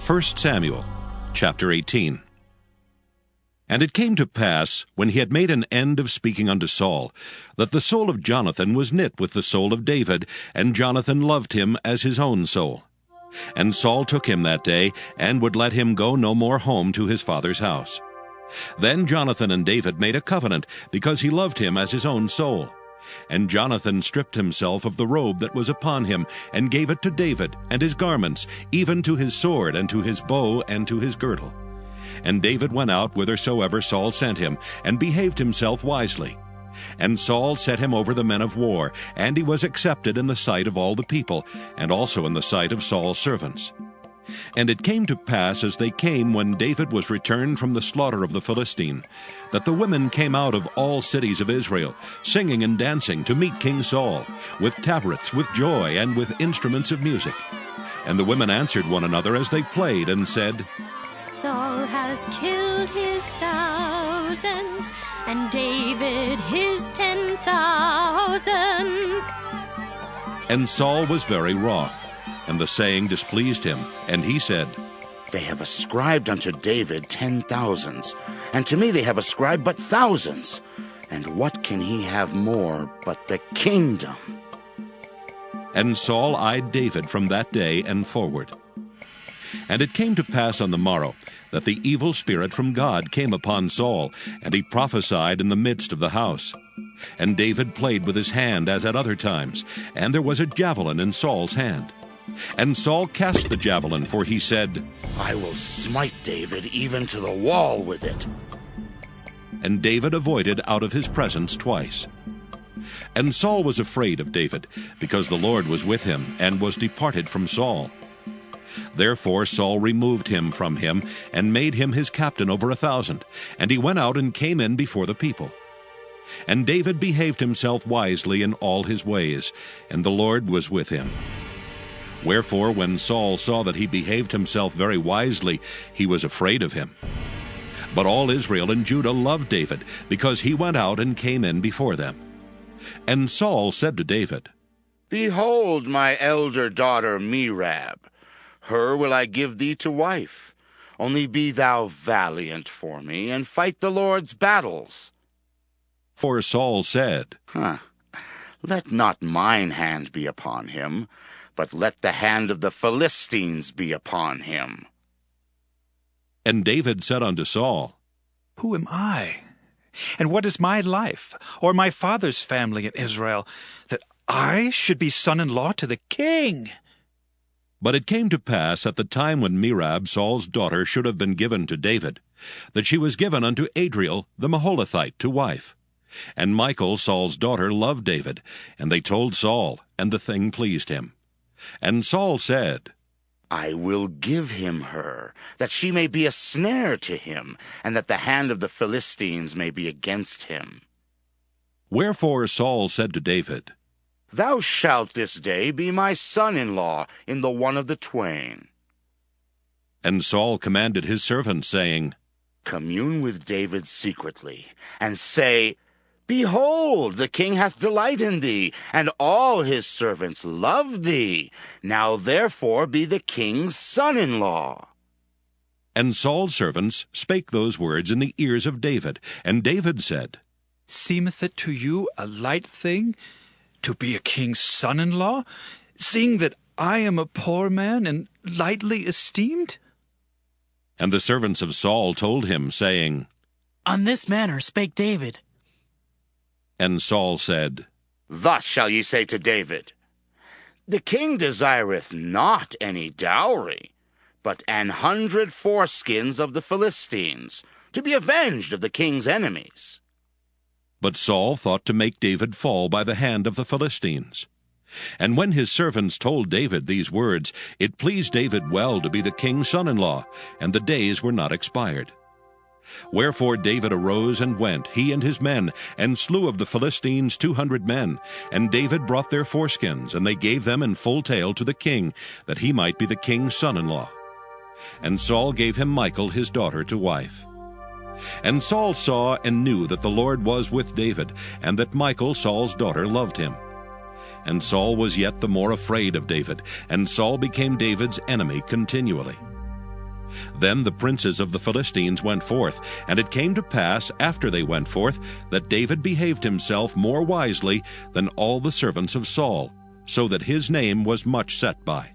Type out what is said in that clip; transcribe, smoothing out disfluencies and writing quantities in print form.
1 Samuel, chapter 18. And it came to pass, when he had made an end of speaking unto Saul, that the soul of Jonathan was knit with the soul of David, and Jonathan loved him as his own soul. And Saul took him that day, and would let him go no more home to his father's house. Then Jonathan and David made a covenant, because he loved him as his own soul. And Jonathan stripped himself of the robe that was upon him, and gave it to David, and his garments, even to his sword, and to his bow, and to his girdle. And David went out whithersoever Saul sent him, and behaved himself wisely. And Saul set him over the men of war, and he was accepted in the sight of all the people, and also in the sight of Saul's servants. And it came to pass, as they came when David was returned from the slaughter of the Philistine, that the women came out of all cities of Israel, singing and dancing to meet King Saul, with tabrets, with joy, and with instruments of music. And the women answered one another as they played, and said, Saul has killed his thousands, and David his 10,000s. And Saul was very wroth, and the saying displeased him, and he said, They have ascribed unto David 10,000s, and to me they have ascribed but thousands. And what can he have more but the kingdom? And Saul eyed David from that day and forward. And it came to pass on the morrow that the evil spirit from God came upon Saul, and he prophesied in the midst of the house. And David played with his hand as at other times, and there was a javelin in Saul's hand. And Saul cast the javelin, for he said, I will smite David even to the wall with it. And David avoided out of his presence twice. And Saul was afraid of David, because the Lord was with him, and was departed from Saul. Therefore Saul removed him from him, and made him his captain over 1,000, and he went out and came in before the people. And David behaved himself wisely in all his ways, and the Lord was with him. Wherefore when Saul saw that he behaved himself very wisely, he was afraid of him. But all Israel and Judah loved David, because he went out and came in before them. And Saul said to David, Behold my elder daughter Merab. Her will I give thee to wife. Only be thou valiant for me, and fight the Lord's battles. For Saul said, Let not mine hand be upon him, but let the hand of the Philistines be upon him. And David said unto Saul, Who am I? And what is my life, or my father's family in Israel, that I should be son-in-law to the king? But it came to pass at the time when Merab, Saul's daughter, should have been given to David, that she was given unto Adriel the Maholathite to wife. And Michal, Saul's daughter, loved David, and they told Saul, and the thing pleased him. And Saul said, I will give him her, that she may be a snare to him, and that the hand of the Philistines may be against him. Wherefore Saul said to David, Thou shalt this day be my son-in-law in the one of the twain. And Saul commanded his servants, saying, Commune with David secretly, and say, Behold, the king hath delight in thee, and all his servants love thee. Now therefore be the king's son-in-law. And Saul's servants spake those words in the ears of David. And David said, Seemeth it to you a light thing to be a king's son-in-law, seeing that I am a poor man and lightly esteemed? And the servants of Saul told him, saying, On this manner spake David. And Saul said, Thus shall ye say to David, The king desireth not any dowry, but 100 foreskins of the Philistines, to be avenged of the king's enemies. But Saul thought to make David fall by the hand of the Philistines. And when his servants told David these words, it pleased David well to be the king's son-in-law, and the days were not expired. Wherefore David arose and went, he and his men, and slew of the Philistines 200 men. And David brought their foreskins, and they gave them in full tale to the king, that he might be the king's son-in-law. And Saul gave him Michal his daughter to wife. And Saul saw and knew that the Lord was with David, and that Michal, Saul's daughter, loved him. And Saul was yet the more afraid of David, and Saul became David's enemy continually. Then the princes of the Philistines went forth, and it came to pass, after they went forth, that David behaved himself more wisely than all the servants of Saul, so that his name was much set by.